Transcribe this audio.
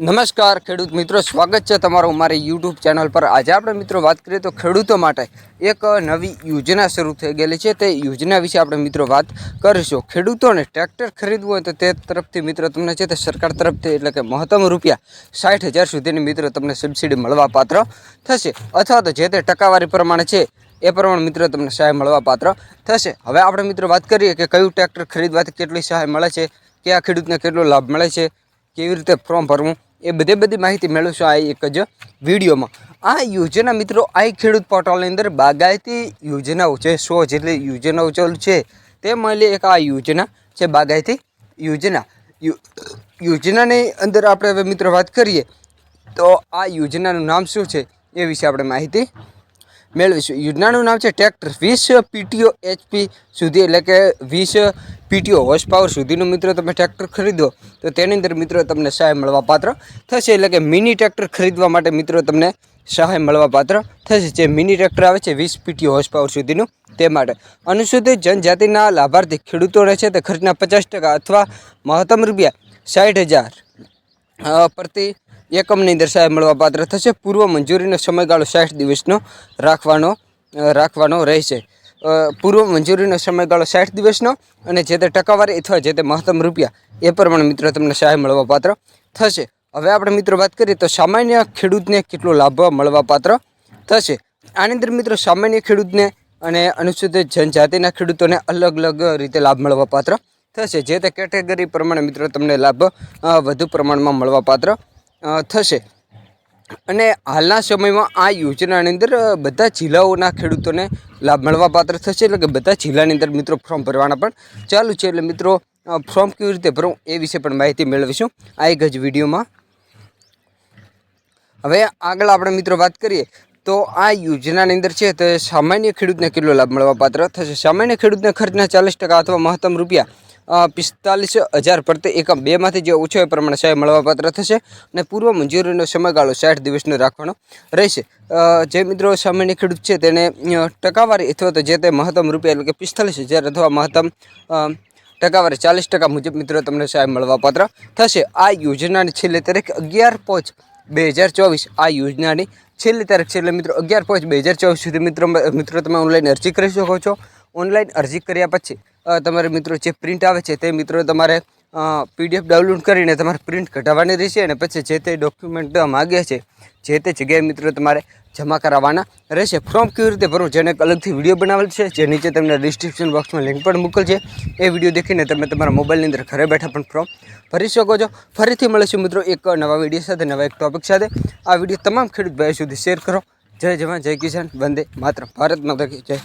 નમસ્કાર ખેડૂત મિત્રો, સ્વાગત છે તમારું મારી યુટ્યુબ ચેનલ પર। આજે આપણે મિત્રો વાત કરીએ તો ખેડૂતો માટે એક નવી યોજના શરૂ થઈ ગયેલી છે। તે યોજના વિશે આપણે મિત્રો વાત કરીશું। ખેડૂતોને ટ્રેક્ટર ખરીદવું હોય તો તે તરફથી મિત્રો તમને છે તે સરકાર તરફથી એટલે કે મહત્તમ રૂપિયા 60,000 સુધીની મિત્રો તમને સબસિડી મળવા પાત્ર થશે, અથવા તો જે તે ટકાવારી પ્રમાણે છે એ પ્રમાણે મિત્રો તમને સહાય મળવા પાત્ર થશે। હવે આપણે મિત્રો વાત કરીએ કે કયું ટ્રેક્ટર ખરીદવાથી કેટલી સહાય મળે છે, કયા ખેડૂતને કેટલો લાભ મળે છે, કેવી રીતે ફોર્મ ભરવું, એ બધી માહિતી મેળવશો આ એક જ વિડીયોમાં। આ યોજના મિત્રો આ ખેડૂત પોર્ટલની અંદર બાગાયતી યોજનાઓ છે, 100 જેટલી યોજનાઓ ચાલુ છે। તે મળી એક આ યોજના છે બાગાયતી યોજના। યોજનાની અંદર આપણે હવે મિત્રો વાત કરીએ તો આ યોજનાનું નામ શું છે એ વિશે આપણે માહિતી મેળવીશું। યોજનાનું નામ છે ટ્રેક્ટર 20 PTO HP સુધી એટલે કે 20 PTO હોર્સ પાવર સુધીનું મિત્રો તમે ટ્રેક્ટર ખરીદો તો તેની અંદર મિત્રો તમને સહાય મળવા પાત્ર થશે। એટલે કે મિની ટ્રેક્ટર ખરીદવા માટે મિત્રો તમને સહાય મળવા પાત્ર થશે। જે મિની ટ્રેક્ટર આવે છે 20 PTO હોર્સ પાવર સુધીનું તે માટે અનુસૂચિત જનજાતિના લાભાર્થી ખેડૂતોને છે તે ખર્ચના 50% અથવા મહત્તમ રૂપિયા 60,000 પ્રતિ એકમની અંદર સહાય મળવા પાત્ર થશે। પૂર્વ મંજૂરીનો સમયગાળો 60 દિવસનો રાખવાનો રહેશે। પૂર્વ મંજૂરીનો સમયગાળો 60 દિવસનો અને જે તે ટકાવારી અથવા જે તે મહત્તમ રૂપિયા એ પ્રમાણે મિત્રો તમને સહાય મળવા પાત્ર થશે। હવે આપણે મિત્રો વાત કરીએ તો સામાન્ય ખેડૂતને કેટલો લાભ મળવા પાત્ર થશે। આની અંદર મિત્રો સામાન્ય ખેડૂતને અને અનુસૂચિત જનજાતિના ખેડૂતોને અલગ અલગ રીતે લાભ મળવા પાત્ર થશે। જે તે કેટેગરી પ્રમાણે મિત્રો તમને લાભ વધુ પ્રમાણમાં મળવા પાત્ર થશે। અને હાલના સમયમાં આ યોજનાની અંદર બધા જિલ્લાઓના ખેડૂતોને લાભ મળવા પાત્ર થશે। એટલે કે બધા જિલ્લાની અંદર મિત્રો ફોર્મ ભરવાના પણ ચાલુ છે। એટલે મિત્રો ફોર્મ કેવી રીતે ભરવું એ વિશે પણ માહિતી મેળવીશું આ એક જ વિડીયોમાં। હવે આગળ આપણે મિત્રો વાત કરીએ તો આ યોજનાની અંદર છે તો સામાન્ય ખેડૂતને કેટલો લાભ મળવા પાત્ર થશે। સામાન્ય ખેડૂતને ખર્ચના 40% અથવા મહત્તમ રૂપિયા 45,000 પ્રતિ એકમ બેમાંથી જે ઓછો એ પ્રમાણે સહાય મળવા પાત્ર થશે। અને પૂર્વ મંજૂરીનો સમયગાળો 60 દિવસનો રાખવાનો રહેશે। જે મિત્રો સામાન્ય ખેડૂત છે તેને ટકાવારી અથવા તો જે તે મહત્તમ રૂપિયા એટલે કે 45,000 અથવા મહત્તમ ટકાવારી 40% મુજબ મિત્રો તમને સહાય મળવા પાત્ર થશે। આ યોજનાની છેલ્લી તારીખ 11/5/2024 આ યોજનાની છેલ્લી તારીખ છે। એટલે મિત્રો 11/5/2024 સુધી મિત્રો તમે ઓનલાઈન અરજી કરી શકો છો। ઓનલાઈન અરજી કર્યા પછી તમારે મિત્રો જે પ્રિન્ટ આવે છે તે મિત્રો તમારે PDF ડાઉનલોડ કરીને તમારે પ્રિન્ટ કઢાવવાની રહેશે અને પછી જે તે ડોક્યુમેન્ટ માગે છે જે તે જગ્યાએ મિત્રો તમારે જમા કરાવવાના રહેશે। ફોર્મ કેવી રીતે ભરવું જેને એક અલગથી વિડીયો બનાવેલ છે, જે નીચે તમને ડિસ્ક્રિપ્શન બોક્સમાં લિંક પણ મૂકેલ છે। એ વિડીયો દેખીને તમે તમારા મોબાઈલની અંદર ઘરે બેઠા પણ ફોર્મ ભરી શકો છો। ફરીથી મળીશું મિત્રો એક નવા વિડીયો સાથે, નવા એક ટોપિક સાથે। આ વિડીયો તમામ ખેડૂત ભાઈઓ સુધી શેર કરો। જય જવાન, જય કિસાન, વંદે માતરમ, ભારત માતા કી જય।